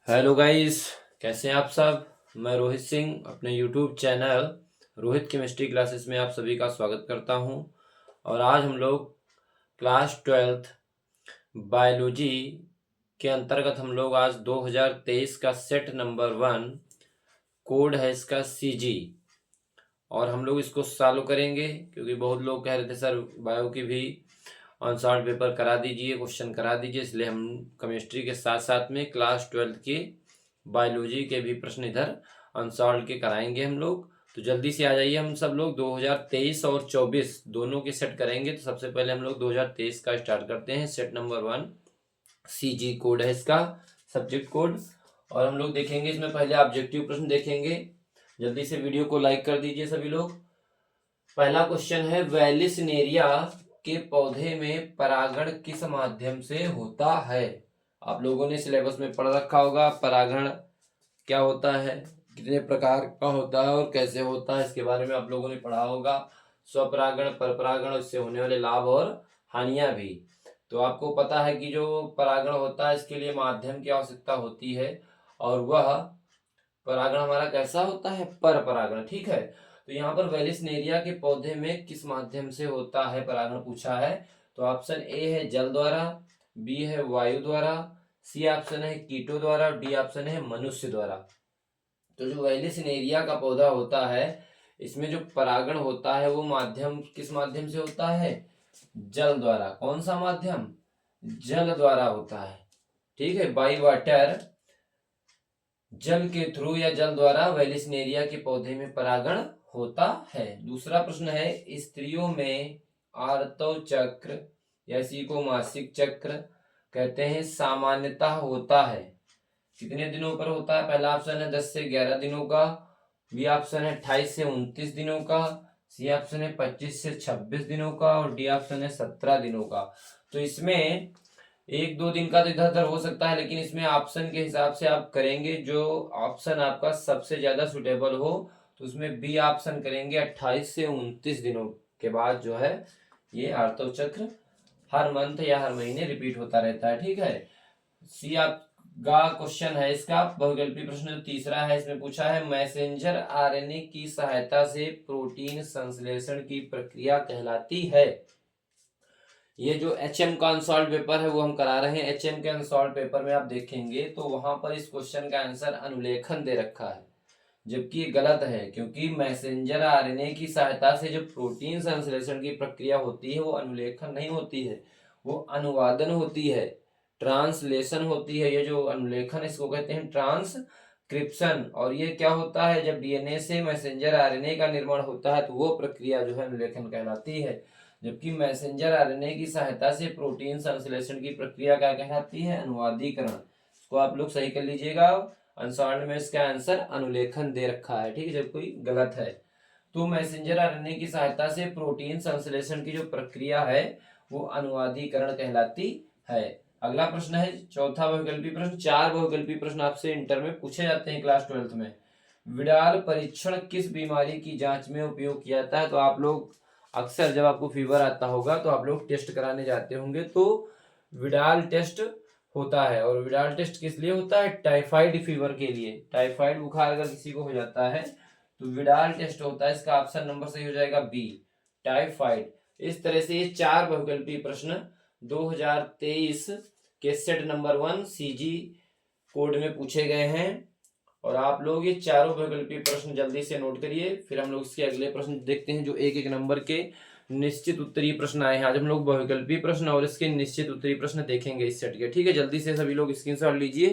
Hello guys, कैसे हैं आप सब। मैं रोहित सिंह अपने YouTube channel Rohit chemistry classes में आप सभी का स्वागत करता हूं। और आज हम लोग क्लास 12th बायोलॉजी के अंतर्गत हम लोग आज 2023 का सेट नंबर 1 कोड है इसका सीजी, और हम लोग इसको सॉल्व करेंगे क्योंकि बहुत लोग कह रहे थे सर बायो की भी ऑन पेपर करा दीजिए, क्वेश्चन करा दीजिए, इसलिए हम केमिस्ट्री के साथ साथ में क्लास 12th की बायोलॉजी के भी प्रश्न इधर अनसॉल्व के कराएंगे हम लोग। तो जल्दी से आ जाइए, हम सब लोग 2023 और 24 दोनों के सेट करेंगे। तो सबसे पहले हम लोग 2023 का स्टार्ट करते हैं। सेट नंबर 1 सीजी कोड है इसका, सब्जेक्ट कोड। और हम लोग देखेंगे इसमें पहले ऑब्जेक्टिव प्रश्न देखेंगे। जल्दी से वीडियो को लाइक कर दीजिए सभी लोग। पहला क्वेश्चन है, वेलिसनेरिया के पौधे में परागण किस माध्यम से होता है। आप लोगों ने सिलेबस में पढ़ रखा होगा परागण क्या होता है, कितने प्रकार का होता है और कैसे होता है, इसके बारे में आप लोगों ने पढ़ा होगा। स्वपरागण, परपरागण, इससे होने वाले लाभ और हानियां भी। तो आपको पता है कि जो परागण होता है इसके लिए माध्यम की आवश्यकता होती है, और वह परागण हमारा कैसा होता है, पर परागण। ठीक है, तो यहाँ पर वेलिसनेरिया के पौधे में किस माध्यम से होता है परागण पूछा है। तो ऑप्शन ए है जल द्वारा, बी है वायु द्वारा, सी ऑप्शन है कीटों द्वारा, और डी ऑप्शन है मनुष्य द्वारा। तो जो वेलिसनेरिया का पौधा होता है इसमें जो परागण होता है वो माध्यम किस माध्यम से होता है, जल द्वारा। कौन सा माध्यम, जल द्वारा होता है। ठीक है, बाई वाटर, जल के थ्रू या जल द्वारा वेलिसनेरिया के पौधे में परागण होता है। दूसरा प्रश्न है, स्त्रियों में आर्तव चक्र या इसी को मासिक चक्र कहते हैं, सामान्यतः होता है कितने दिनों पर होता है। पहला ऑप्शन है 10 से 11 दिनों का, बी ऑप्शन है 28 से 29 दिनों का, सी ऑप्शन है 25 से 26 दिनों का, और डी ऑप्शन है 17 दिनों का। तो इसमें एक दो दिन का तो इधर उधर हो सकता है, लेकिन इसमें ऑप्शन के हिसाब से आप करेंगे जो ऑप्शन आपका सबसे ज्यादा सुटेबल हो। तो उसमें बी ऑप्शन करेंगे, 28 से 29 दिनों के बाद जो है ये आर्तव चक्र हर मंथ या हर महीने रिपीट होता रहता है। ठीक है, सी आपका क्वेश्चन है इसका बहुविकल्पी प्रश्न जो तीसरा है, इसमें पूछा है मैसेंजर आरएनए की सहायता से प्रोटीन संश्लेषण की प्रक्रिया कहलाती है। ये जो एचएम का अनसॉल्व पेपर है वो हम करा रहे हैं। एचएम के अनसॉल्व पेपर में आप देखेंगे तो वहां पर इस क्वेश्चन का आंसर अनुलेखन दे रखा है, जबकि ये गलत है, क्योंकि मैसेंजर आरएनए की सहायता से जो प्रोटीन संश्लेषण की प्रक्रिया होती है वो अनुलेखन नहीं होती है, वो अनुवादन होती है, ट्रांसलेशन होती है। ये जो अनुलेखन इसको कहते हैं ट्रांसक्रिप्शन। और ये क्या होता है, जब डीएनए से मैसेंजर आरएनए का निर्माण होता है तो वो प्रक्रिया जो है अनुलेखन कहलाती है, जबकि मैसेंजर आरएनए की सहायता से प्रोटीन संश्लेषण की प्रक्रिया क्या कहलाती है, अनुवादीकरण। इसको आप लोग सही कर लीजिएगा। अनसॉल्व में इसका आंसर अनुलेखन दे रखा है, ठीक है, जब कोई गलत है। तो मैसेंजर आरएनए की सहायता से प्रोटीन संश्लेषण की जो प्रक्रिया है वो अनुवादीकरण कहलाती है। अगला प्रश्न है चौथा बहुविकल्पी प्रश्न। 4 बहुविकल्पी प्रश्न आपसे इंटर में पूछे जाते हैं क्लास 12th में। विडाल परीक्षण किस बीमारी की जांच में उपयोग किया जाता है। तो आप लोग अक्सर जब आपको फीवर आता होगा तो आप लोग टेस्ट कराने जाते होंगे, तो विडाल टेस्ट होता है। और विडाल टेस्ट किस लिए होता है, टाइफाइड फीवर के लिए। टाइफाइड बुखार अगर किसी को हो जाता है तो विडाल टेस्ट होता है। इसका ऑप्शन नंबर सही हो जाएगा बी, टाइफाइड। इस तरह से ये 4 बहुविकल्पी प्रश्न 2023 के सेट नंबर 1 सीजी कोड में पूछे गए हैं। और आप लोग ये चारों बहुविकल्पी प्रश्न जल्दी से नोट करिए, फिर हम लोग इसके अगले प्रश्न देखते हैं जो एक एक नंबर के निश्चित उत्तरीय प्रश्न आए हैं। आज हम लोग बहुविकल्पी प्रश्न और इसके निश्चित उत्तरीय प्रश्न देखेंगे इस सेट के। ठीक है, जल्दी से सभी लोग स्क्रीनशॉट लीजिए,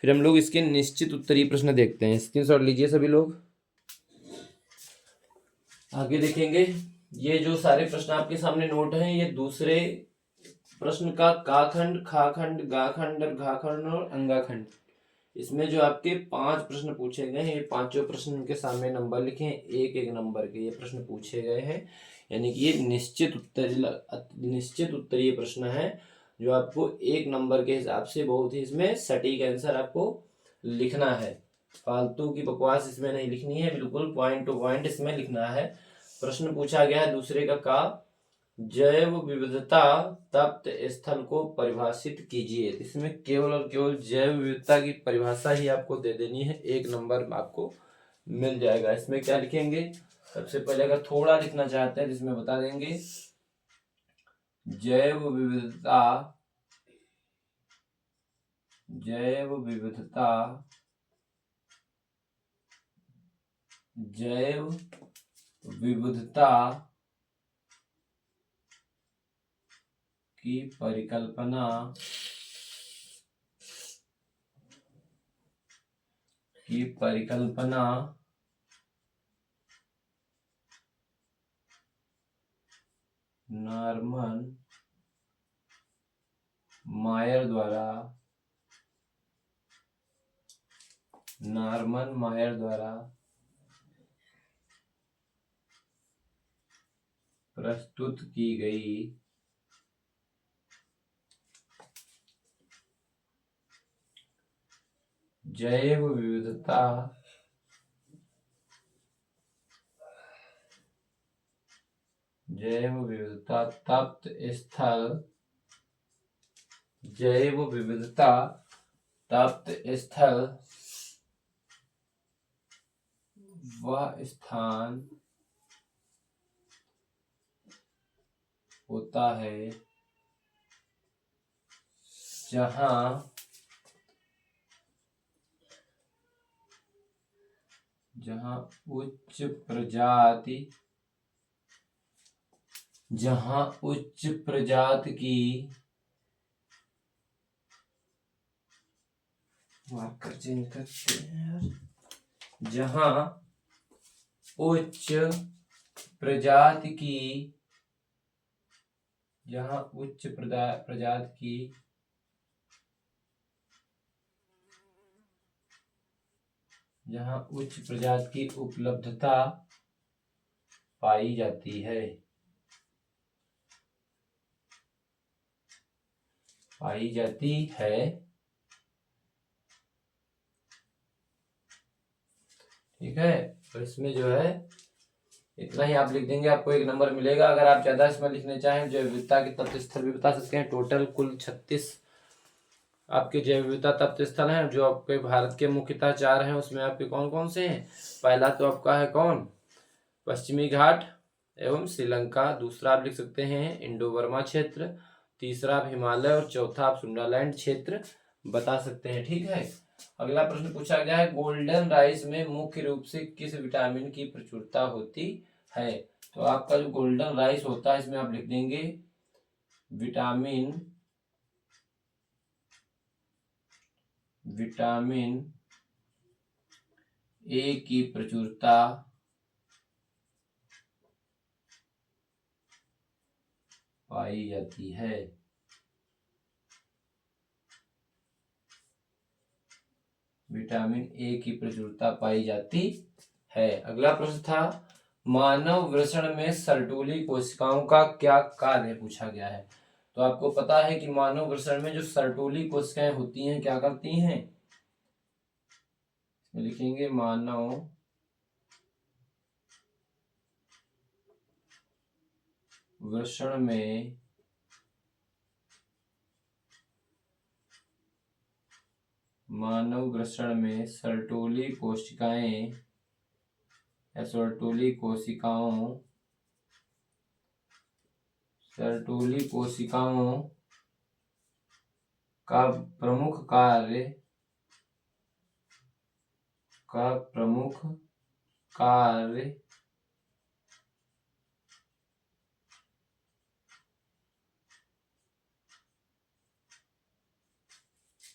फिर हम लोग इसके निश्चित उत्तरीय प्रश्न देखते हैं। स्क्रीनशॉट लीजिए सभी लोग, आगे देखेंगे। ये जो सारे प्रश्न आपके सामने नोट हैं, ये दूसरे प्रश्न का का खंड, खा खंड, गा खंड, घा खंड और अंगा खंड, इसमें जो आपके 5 प्रश्न पूछे गए हैं, ये पांचों प्रश्न के सामने नंबर लिखे हैं, एक एक नंबर के ये प्रश्न पूछे गए हैं। यानी कि ये निश्चित उत्तरीय प्रश्न है, जो आपको एक नंबर के हिसाब से बहुत ही इसमें सटीक आंसर आपको लिखना है। फालतू की बकवास इसमें नहीं लिखनी है, बिल्कुल पॉइंट टू पॉइंट इसमें लिखना है। प्रश्न पूछा गया है दूसरे का जैव विविधता तप्त स्थल को परिभाषित कीजिए। इसमें केवल और केवल जैव विविधता की परिभाषा ही आपको दे देनी है, 1 नंबर आपको मिल जाएगा। इसमें क्या लिखेंगे, सबसे पहले अगर थोड़ा लिखना चाहते हैं जिसमें बता देंगे जैव विविधता जैव विविधता जैव विविधता की परिकल्पना नॉर्मन मायर द्वारा प्रस्तुत की गई जैव विविधता तप्त स्थल वह स्थान होता है जहाँ उच्च प्रजाति की मार्कर चेंज करते हैं यार, जहाँ उच्च प्रजाति की उपलब्धता पाई जाती है। ठीक है, तो इसमें जो है इतना ही आप लिख देंगे, आपको 1 नंबर मिलेगा। अगर आप ज्यादा इसमें लिखने चाहें जैव विविधता के तप्त स्थल भी बता सकते हैं। टोटल कुल 36 आपके जैव विविधता तप्त स्थल हैं, जो आपके भारत के मुख्यतः 4 हैं। उसमें आपके कौन कौन से हैं, पहला तो आपका है कौन, पश्चिमी घाट एवं श्रीलंका। दूसरा आप लिख सकते हैं इंडो बर्मा क्षेत्र। तीसरा आप हिमालय, और चौथा आप सुंडालैंड क्षेत्र बता सकते हैं। ठीक है, अगला प्रश्न पूछा गया है, गोल्डन राइस में मुख्य रूप से किस विटामिन की प्रचुरता होती है। तो आपका जो गोल्डन राइस होता है, इसमें आप लिख देंगे विटामिन ए की प्रचुरता पाई जाती है। विटामिन ए की प्रचुरता पाई जाती है। अगला प्रश्न था, मानव वृषण में सर्टोली कोशिकाओं का क्या कार्य पूछा गया है। तो आपको पता है कि मानव वृषण में जो सर्टोली कोशिकाएं होती हैं क्या करती हैं, लिखेंगे मानव वृषण में सर्टोली कोशिकाओं का प्रमुख कार्य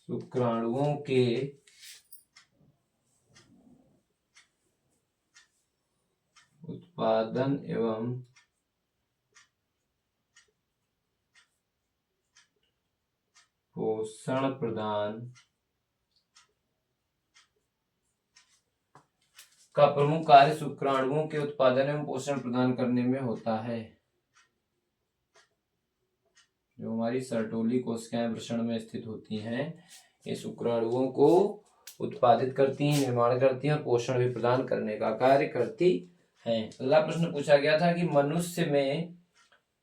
शुक्राणुओं के उत्पादन एवं पोषण प्रदान का प्रमुख कार्य शुक्राणुओं के उत्पादन एवं पोषण प्रदान करने में होता है। जो हमारी सर्टोली कोशिकाएं वृषण में स्थित होती हैं, ये शुक्राणुओं को उत्पादित करती हैं, निर्माण करती हैं और पोषण भी प्रदान करने का कार्य करती हैं। अगला प्रश्न पूछा गया था कि मनुष्य में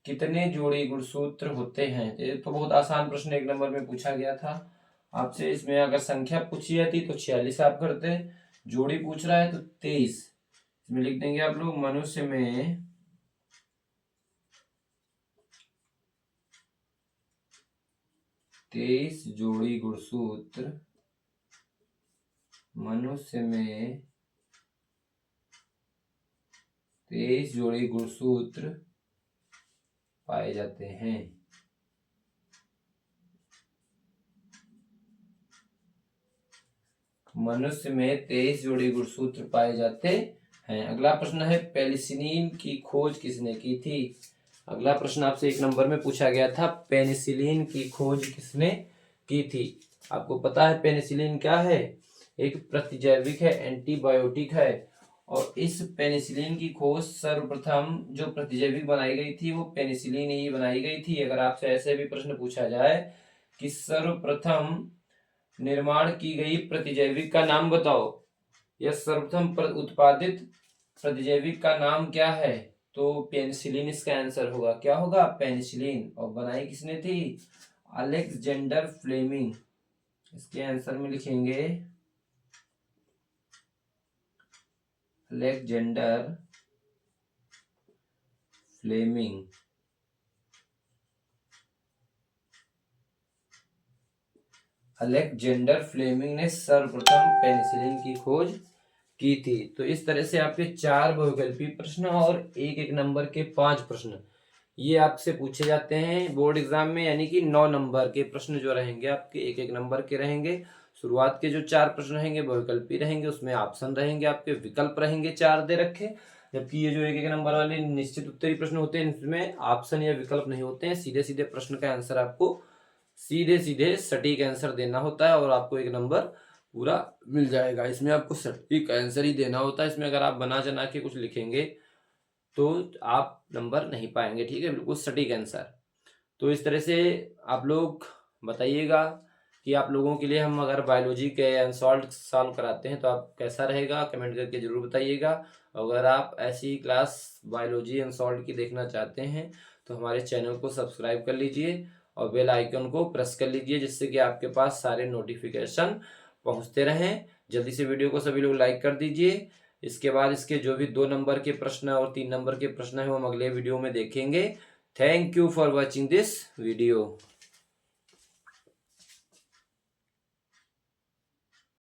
कितने जोड़ी गुणसूत्र होते हैं? ये तो बहुत आसान प्रश्न 1 नंबर में पूछा गया था आपसे। इसमें अगर संख्या पूछी जाती तो 46 आप करते, जोड़ी पूछ रहा है तो 23। इसमें लिख देंगे आप लोग, मनुष्य में 23 जोड़ी गुणसूत्र, मनुष्य में 23 जोड़ी गुणसूत्र पाए जाते हैं। मनुष्य में 23 जोड़ी गुणसूत्र पाए जाते हैं। अगला प्रश्न है, पेनिसिलिन की खोज किसने की थी? अगला प्रश्न आपसे 1 नंबर में पूछा गया था, पेनिसिलिन की खोज किसने की थी? आपको पता है पेनिसिलिन क्या है? एक प्रतिजैविक है, एंटीबायोटिक है। और इस पेनिसिलिन की खोज सर्वप्रथम जो प्रतिजैविक बनाई गई थी वो पेनिसिलिन ही बनाई गई थी। अगर आपसे ऐसे भी प्रश्न पूछा जाए कि सर्वप्रथम निर्माण की गई प्रतिजैविक का नाम बताओ या सर्वप्रथम उत्पादित प्रतिजैविक का नाम क्या है, तो पेनिसिलिन इसका आंसर होगा। क्या होगा? पेनिसिलिन। और बनाई किसने थी? Alexander Fleming. इसके आंसर में लिखेंगे अलेक्जेंडर फ्लेमिंग। अलेक्जेंडर फ्लेमिंग ने सर्वप्रथम पेनिसिलिन की खोज की थी। तो इस तरह से आपके 4 बहुविकल्पीय प्रश्न और 1-1 नंबर के 5 प्रश्न ये आपसे पूछे जाते हैं बोर्ड एग्जाम में, यानी कि 9 नंबर के प्रश्न जो रहेंगे आपके 1-1 नंबर के रहेंगे। शुरुआत के जो 4 प्रश्न रहेंगे बहुविकल्पीय रहेंगे, उसमें ऑप्शन रहेंगे, आपके विकल्प रहेंगे 4 दे रखे। जबकि ये जो 1-1 नंबर वाले निश्चित उत्तरीय प्रश्न होते हैं इसमें ऑप्शन या विकल्प नहीं होते हैं, सीधे सीधे प्रश्न का आंसर आपको सीधे सीधे सटीक आंसर देना होता है और आपको 1 नंबर पूरा मिल जाएगा। इसमें आपको सटीक आंसर ही देना होता है। इसमें अगर आप बना चना के कुछ लिखेंगे तो आप नंबर नहीं पाएंगे, ठीक है, बिल्कुल सटीक आंसर। तो इस तरह से आप लोग बताइएगा कि आप लोगों के लिए हम अगर बायोलॉजी के अनसॉल्व सॉल्व कराते हैं तो आप कैसा रहेगा, कमेंट करके जरूर बताइएगा। अगर आप ऐसी क्लास बायोलॉजी अनसॉल्व की देखना चाहते हैं तो हमारे चैनल को सब्सक्राइब कर लीजिए और बेल आइकन को प्रेस कर लीजिए, जिससे कि आपके पास सारे नोटिफिकेशन पहुंचते रहें। जल्दी से वीडियो को सभी लोग लाइक कर दीजिए। इसके बाद इसके जो भी 2 नंबर के प्रश्न और 3 नंबर के प्रश्न है वो हम अगले वीडियो में देखेंगे। Thank you for watching this video.